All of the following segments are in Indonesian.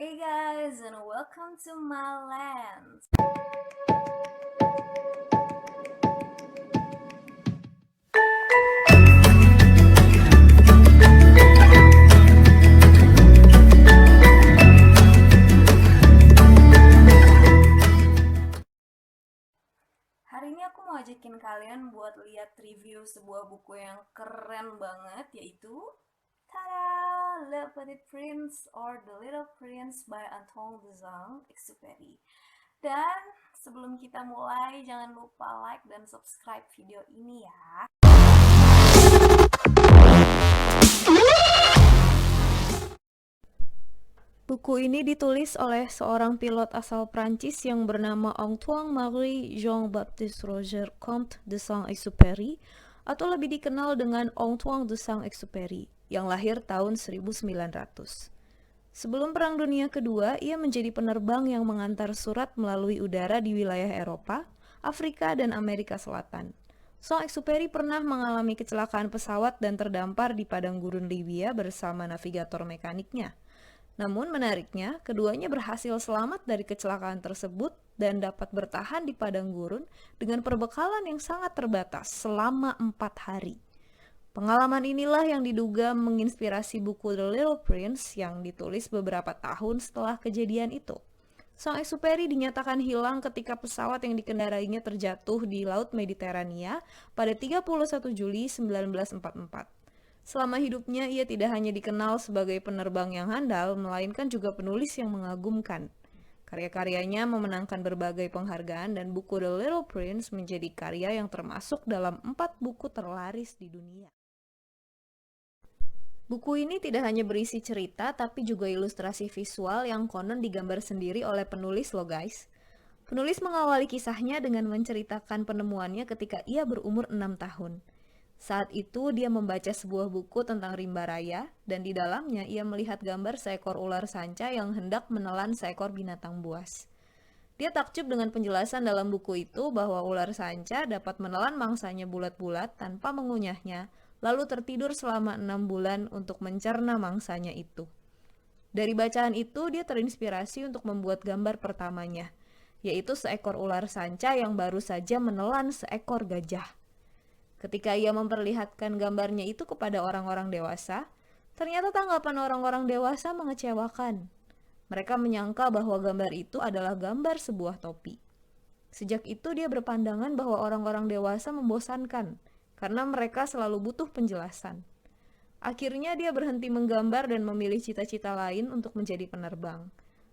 Hey guys, and welcome to my land. Hari ini aku mau ajakin kalian buat lihat review sebuah buku yang keren banget, yaitu tada! Le Petit Prince or The Little Prince by Antoine de Saint-Exupéry. Dan sebelum kita mulai, jangan lupa like dan subscribe video ini ya. Buku ini ditulis oleh seorang pilot asal Prancis yang bernama Antoine-Marie Jean-Baptiste Roger Comte de Saint-Exupéry, atau lebih dikenal dengan Antoine de Saint-Exupéry, yang lahir tahun 1900. Sebelum Perang Dunia Kedua, ia menjadi penerbang yang mengantar surat melalui udara di wilayah Eropa, Afrika, dan Amerika Selatan. Saint-Exupéry pernah mengalami kecelakaan pesawat dan terdampar di padang gurun Libya bersama navigator mekaniknya. Namun menariknya, keduanya berhasil selamat dari kecelakaan tersebut dan dapat bertahan di padang gurun dengan perbekalan yang sangat terbatas selama 4 hari. Pengalaman inilah yang diduga menginspirasi buku The Little Prince yang ditulis beberapa tahun setelah kejadian itu. Saint-Exupéry dinyatakan hilang ketika pesawat yang dikendarainya terjatuh di Laut Mediterania pada 31 Juli 1944. Selama hidupnya, ia tidak hanya dikenal sebagai penerbang yang handal, melainkan juga penulis yang mengagumkan. Karya-karyanya memenangkan berbagai penghargaan dan buku The Little Prince menjadi karya yang termasuk dalam 4 buku terlaris di dunia. Buku ini tidak hanya berisi cerita, tapi juga ilustrasi visual yang konon digambar sendiri oleh penulis loh guys. Penulis mengawali kisahnya dengan menceritakan penemuannya ketika ia berumur 6 tahun. Saat itu dia membaca sebuah buku tentang rimba raya, dan di dalamnya ia melihat gambar seekor ular sanca yang hendak menelan seekor binatang buas. Dia takjub dengan penjelasan dalam buku itu bahwa ular sanca dapat menelan mangsanya bulat-bulat tanpa mengunyahnya, lalu tertidur selama 6 bulan untuk mencerna mangsanya itu. Dari bacaan itu dia terinspirasi untuk membuat gambar pertamanya, yaitu seekor ular sanca yang baru saja menelan seekor gajah. Ketika ia memperlihatkan gambarnya itu kepada orang-orang dewasa, ternyata tanggapan orang-orang dewasa mengecewakan. Mereka menyangka bahwa gambar itu adalah gambar sebuah topi. Sejak itu dia berpandangan bahwa orang-orang dewasa membosankan, karena mereka selalu butuh penjelasan. Akhirnya dia berhenti menggambar dan memilih cita-cita lain untuk menjadi penerbang.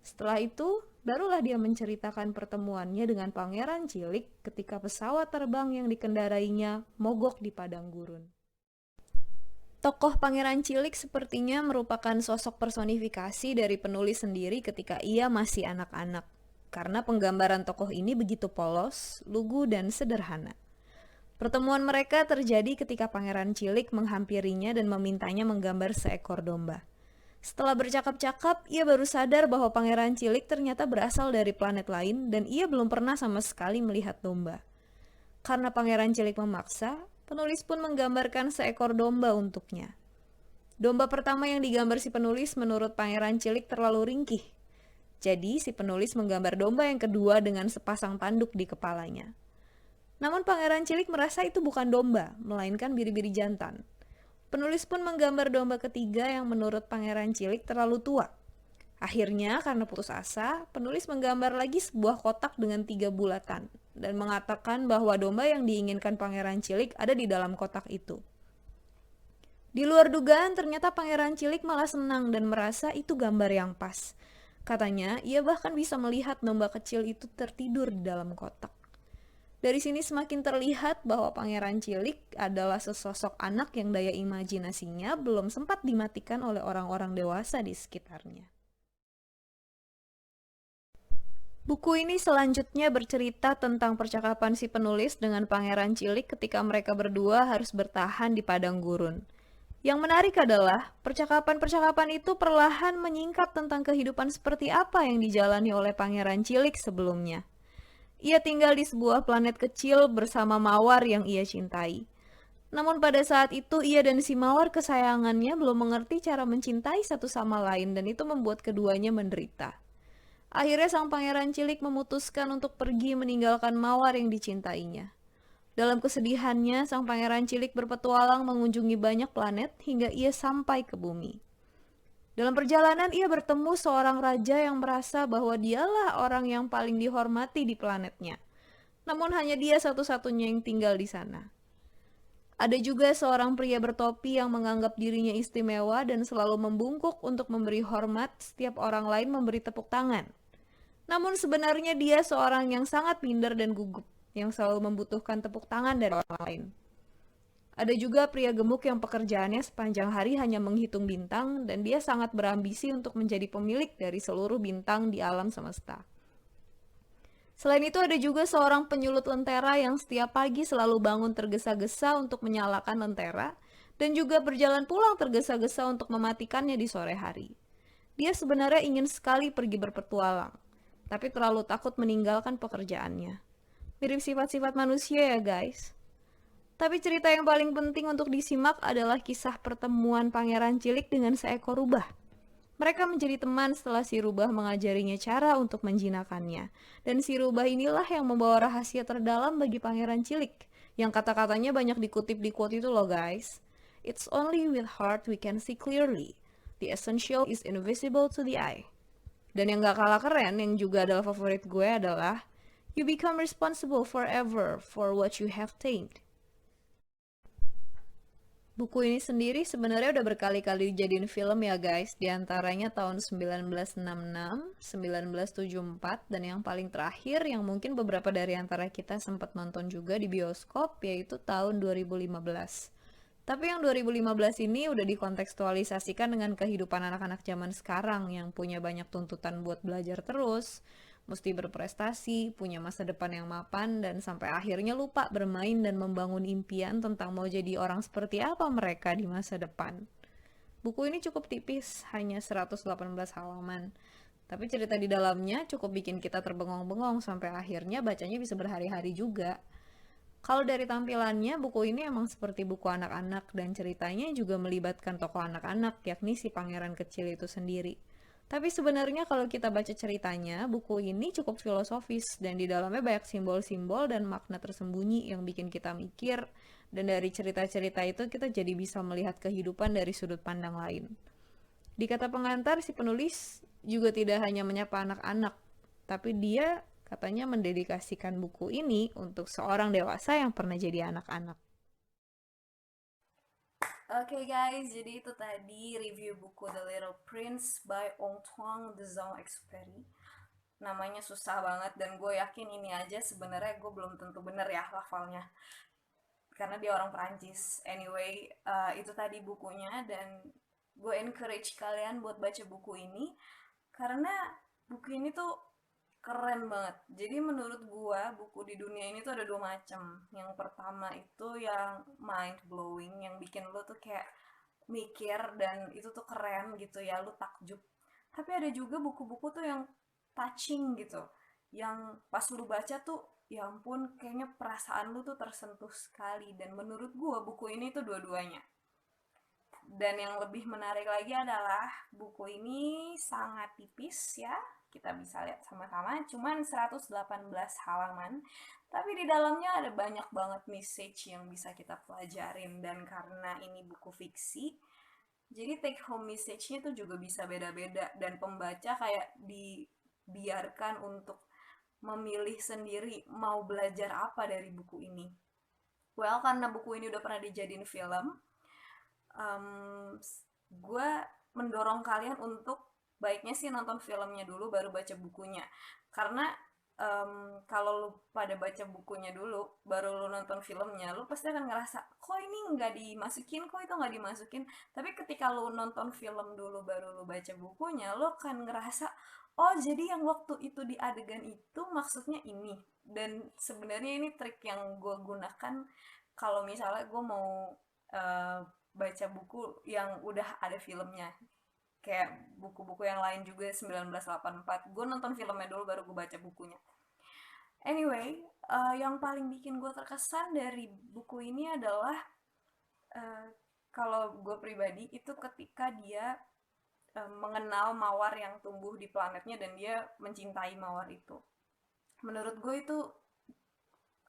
Setelah itu, barulah dia menceritakan pertemuannya dengan pangeran cilik ketika pesawat terbang yang dikendarainya mogok di padang gurun. Tokoh pangeran cilik sepertinya merupakan sosok personifikasi dari penulis sendiri ketika ia masih anak-anak, karena penggambaran tokoh ini begitu polos, lugu, dan sederhana. Pertemuan mereka terjadi ketika pangeran cilik menghampirinya dan memintanya menggambar seekor domba. Setelah bercakap-cakap, ia baru sadar bahwa pangeran cilik ternyata berasal dari planet lain dan ia belum pernah sama sekali melihat domba. Karena pangeran cilik memaksa, penulis pun menggambarkan seekor domba untuknya. Domba pertama yang digambar si penulis menurut pangeran cilik terlalu ringkih. Jadi si penulis menggambar domba yang kedua dengan sepasang tanduk di kepalanya. Namun pangeran cilik merasa itu bukan domba, melainkan biri-biri jantan. Penulis pun menggambar domba ketiga yang menurut pangeran cilik terlalu tua. Akhirnya, karena putus asa, penulis menggambar lagi sebuah kotak dengan 3 bulatan dan mengatakan bahwa domba yang diinginkan pangeran cilik ada di dalam kotak itu. Di luar dugaan, ternyata pangeran cilik malah senang dan merasa itu gambar yang pas. Katanya, ia bahkan bisa melihat domba kecil itu tertidur di dalam kotak. Dari sini semakin terlihat bahwa pangeran cilik adalah sesosok anak yang daya imajinasinya belum sempat dimatikan oleh orang-orang dewasa di sekitarnya. Buku ini selanjutnya bercerita tentang percakapan si penulis dengan pangeran cilik ketika mereka berdua harus bertahan di padang gurun. Yang menarik adalah, percakapan-percakapan itu perlahan menyingkap tentang kehidupan seperti apa yang dijalani oleh pangeran cilik sebelumnya. Ia tinggal di sebuah planet kecil bersama mawar yang ia cintai. Namun pada saat itu ia dan si mawar kesayangannya belum mengerti cara mencintai satu sama lain dan itu membuat keduanya menderita. Akhirnya sang pangeran cilik memutuskan untuk pergi meninggalkan mawar yang dicintainya. Dalam kesedihannya, sang pangeran cilik berpetualang mengunjungi banyak planet hingga ia sampai ke bumi. Dalam perjalanan ia bertemu seorang raja yang merasa bahwa dialah orang yang paling dihormati di planetnya. Namun hanya dia satu-satunya yang tinggal di sana. Ada juga seorang pria bertopi yang menganggap dirinya istimewa dan selalu membungkuk untuk memberi hormat setiap orang lain memberi tepuk tangan. Namun sebenarnya dia seorang yang sangat minder dan gugup, yang selalu membutuhkan tepuk tangan dari orang lain. Ada juga pria gemuk yang pekerjaannya sepanjang hari hanya menghitung bintang dan dia sangat berambisi untuk menjadi pemilik dari seluruh bintang di alam semesta. Selain itu ada juga seorang penyulut lentera yang setiap pagi selalu bangun tergesa-gesa untuk menyalakan lentera dan juga berjalan pulang tergesa-gesa untuk mematikannya di sore hari. Dia sebenarnya ingin sekali pergi berpetualang, tapi terlalu takut meninggalkan pekerjaannya. Mirip sifat-sifat manusia ya guys. Tapi cerita yang paling penting untuk disimak adalah kisah pertemuan pangeran cilik dengan seekor rubah. Mereka menjadi teman setelah si rubah mengajarinya cara untuk menjinakannya. Dan si rubah inilah yang membawa rahasia terdalam bagi pangeran cilik, yang kata-katanya banyak dikutip di quote itu loh guys. It's only with heart we can see clearly. The essential is invisible to the eye. Dan yang gak kalah keren, yang juga adalah favorit gue adalah you become responsible forever for what you have tamed. Buku ini sendiri sebenarnya udah berkali-kali dijadiin film ya guys, diantaranya tahun 1966, 1974, dan yang paling terakhir yang mungkin beberapa dari antara kita sempat nonton juga di bioskop yaitu tahun 2015. Tapi yang 2015 ini udah dikontekstualisasikan dengan kehidupan anak-anak zaman sekarang yang punya banyak tuntutan buat belajar terus, mesti berprestasi, punya masa depan yang mapan, dan sampai akhirnya lupa bermain dan membangun impian tentang mau jadi orang seperti apa mereka di masa depan. Buku ini cukup tipis, hanya 118 halaman. Tapi cerita di dalamnya cukup bikin kita terbengong-bengong sampai akhirnya bacanya bisa berhari-hari juga. Kalau dari tampilannya, buku ini emang seperti buku anak-anak dan ceritanya juga melibatkan tokoh anak-anak, yakni si pangeran kecil itu sendiri. Tapi sebenarnya kalau kita baca ceritanya, buku ini cukup filosofis dan di dalamnya banyak simbol-simbol dan makna tersembunyi yang bikin kita mikir, dan dari cerita-cerita itu kita jadi bisa melihat kehidupan dari sudut pandang lain. Di kata pengantar, si penulis juga tidak hanya menyapa anak-anak, tapi dia katanya mendedikasikan buku ini untuk seorang dewasa yang pernah jadi anak-anak. Oke guys, jadi itu tadi review buku The Little Prince by Antoine de Saint-Exupéry. Namanya susah banget dan gue yakin ini aja sebenarnya gue belum tentu bener ya hafalnya. Karena dia orang Perancis. Anyway, itu tadi bukunya dan gue encourage kalian buat baca buku ini karena buku ini tuh keren banget. Jadi menurut gua buku di dunia ini tuh ada dua macam. Yang pertama itu yang mind blowing, yang bikin lu tuh kayak mikir dan itu tuh keren gitu ya, lu takjub. Tapi ada juga buku-buku tuh yang touching gitu. Yang pas lu baca tuh ya ampun kayaknya perasaan lu tuh tersentuh sekali dan menurut gua buku ini tuh dua-duanya. Dan yang lebih menarik lagi adalah buku ini sangat tipis ya. Kita bisa lihat sama-sama, cuman 118 halaman. Tapi di dalamnya ada banyak banget message yang bisa kita pelajarin. Dan karena ini buku fiksi, jadi take home message-nya tuh juga bisa beda-beda. Dan pembaca kayak dibiarkan untuk memilih sendiri mau belajar apa dari buku ini. Well, karena buku ini udah pernah dijadiin film, gue mendorong kalian untuk baiknya sih nonton filmnya dulu baru baca bukunya karena kalau lu pada baca bukunya dulu baru lu nonton filmnya lu pasti akan ngerasa kok ini nggak dimasukin kok itu nggak dimasukin tapi ketika lu nonton film dulu baru lu baca bukunya lu akan ngerasa oh jadi yang waktu itu di adegan itu maksudnya ini dan sebenarnya ini trik yang gue gunakan kalau misalnya gue mau baca buku yang udah ada filmnya kayak buku-buku yang lain juga 1984 gue nonton filmnya dulu baru gue baca bukunya. Anyway, yang paling bikin gue terkesan dari buku ini adalah Eh, Kalau gue pribadi itu ketika dia mengenal mawar yang tumbuh di planetnya dan dia mencintai mawar itu. Menurut gue itu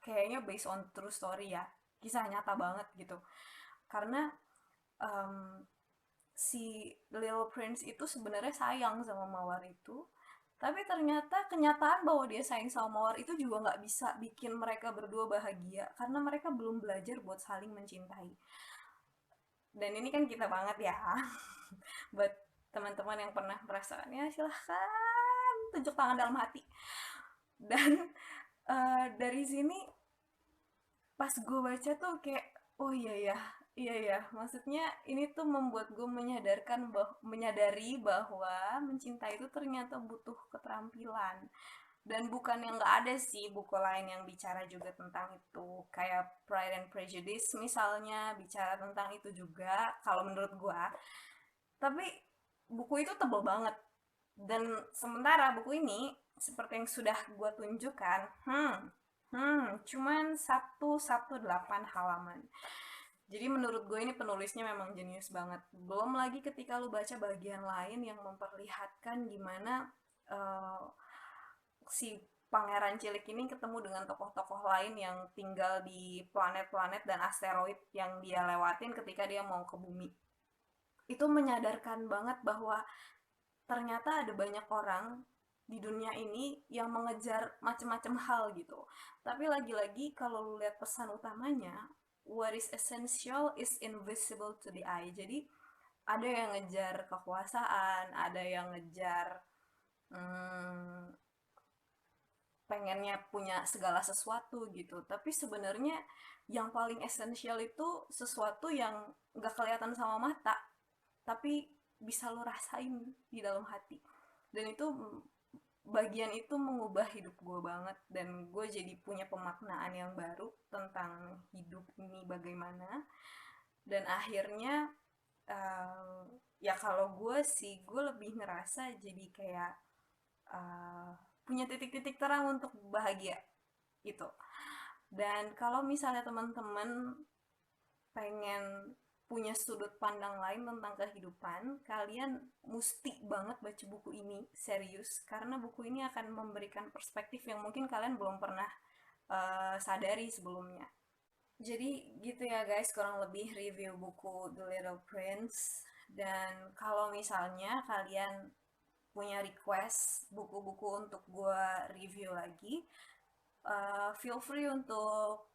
kayaknya based on true story ya, kisah nyata banget gitu. Karena em, si Little Prince itu sebenarnya sayang sama mawar itu, tapi ternyata kenyataan bahwa dia sayang sama mawar itu juga nggak bisa bikin mereka berdua bahagia karena mereka belum belajar buat saling mencintai. Dan ini kan kita banget ya. Buat teman-teman yang pernah merasakannya, silahkan tunjuk tangan dalam hati. Dan dari sini pas gue baca tuh kayak, oh iya ya, iya ya, maksudnya ini tuh membuat gue menyadari bahwa mencintai itu ternyata butuh keterampilan. Dan bukan yang nggak ada sih buku lain yang bicara juga tentang itu, kayak Pride and Prejudice misalnya bicara tentang itu juga kalau menurut gue. Tapi buku itu tebel banget. Dan sementara buku ini seperti yang sudah gue tunjukkan, cuman 118 halaman. Jadi menurut gue ini penulisnya memang jenius banget. Belum lagi ketika lu baca bagian lain yang memperlihatkan gimana uh, si pangeran cilik ini ketemu dengan tokoh-tokoh lain yang tinggal di planet-planet dan asteroid yang dia lewatin ketika dia mau ke bumi. Itu menyadarkan banget bahwa ternyata ada banyak orang di dunia ini yang mengejar macam-macam hal gitu. Tapi lagi-lagi kalau lu lihat pesan utamanya, what is essential is invisible to the eye. Jadi ada yang ngejar kekuasaan, ada yang ngejar hmm, pengennya punya segala sesuatu gitu. Tapi sebenarnya yang paling esensial itu sesuatu yang nggak kelihatan sama mata, tapi bisa lo rasain di dalam hati. Dan itu bagian itu mengubah hidup gue banget dan gue jadi punya pemaknaan yang baru tentang hidup ini bagaimana. Dan akhirnya uh, ya kalau gue sih gue lebih ngerasa jadi kayak uh, punya titik-titik terang untuk bahagia gitu. Dan kalau misalnya teman-teman pengen punya sudut pandang lain tentang kehidupan, kalian mesti banget baca buku ini, serius, karena buku ini akan memberikan perspektif yang mungkin kalian belum pernah sadari sebelumnya. Jadi gitu ya guys, kurang lebih review buku The Little Prince. Dan kalau misalnya kalian punya request buku-buku untuk gue review lagi, feel free untuk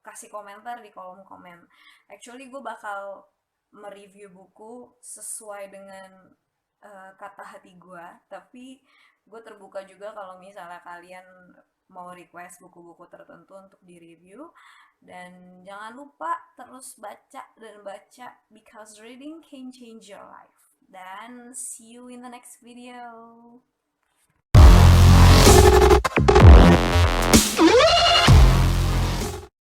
kasih komentar di kolom komen. Actually gue bakal mereview buku sesuai dengan kata hati gue, tapi gue terbuka juga kalau misalnya kalian mau request buku-buku tertentu untuk direview. Dan jangan lupa terus baca dan baca, because reading can change your life. Dan see you in the next video.